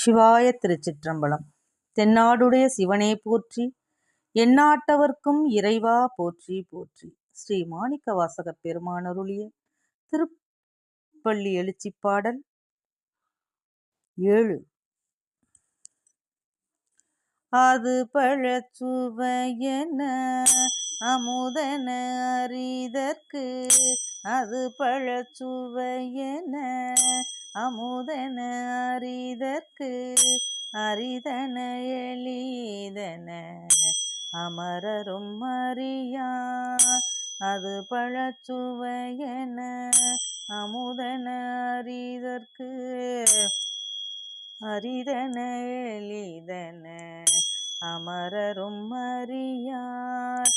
சிவாய திருச்சிற்றம்பலம். தென்னாடுடைய சிவனே போற்றி, எந்நாட்டவர்க்கும் இறைவா போற்றி போற்றி. ஸ்ரீ மாணிக்க வாசகப் பெருமான் அருளிய திருப்பள்ளி எழுச்சிப் பாடல் 7. அது பழச்சுவையென அமுதன அறிதற்கு, அது பழச்சுவையென அமுதன அறிதற்கு, அரிதன எளிதன அமரரும் அறியார். அது பழச்சுவையென அமுதன அறிதற்கு, அரிதன எளிதன அமரரும் அறியார்.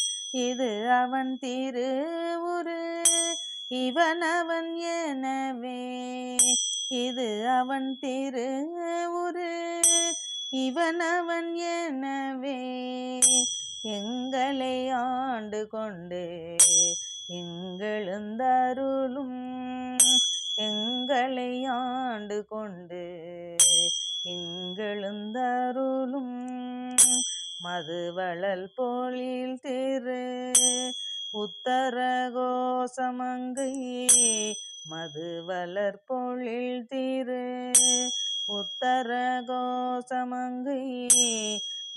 இது அவன் திருவுரு இவனவன் எனவே, இது அவன் திருவுரு இவனவன் எனவே, எங்களை ஆண்டு கொண்டு எங்களெந்தருளும், எங்களை ஆண்டு கொண்டு எங்களெந்தருளும். மதுவளல் பொழில் திரு உத்தர கோசமங்கை, மதுவளர் பொழில் திரு உத்தர கோசமங்கை,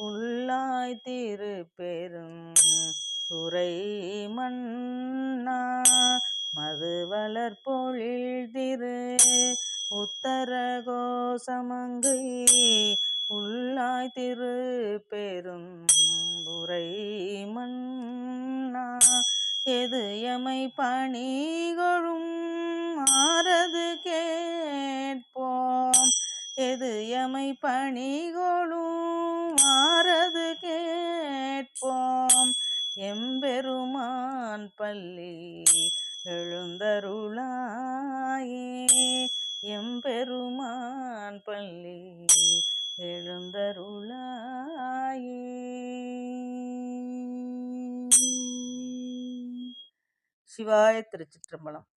உள்ளாய் திருப்பெரும் துறை மன்னா. மதுவளர் பொழில் திரு உத்தர கோசமங்கை, உள்ளாய் திருப்பெரும் துறை மன்னா. எது எமை பணிகொளும் ஆரது கேட்போம், எது எமை பணிகொளும் ஆரது கேட்போம். எம்பெருமான் பள்ளி எழுந்தருளாயே, எம்பெருமான் பள்ளி எழுந்தருளாயே. சிவாய திருச்சிற்றம்பலம்.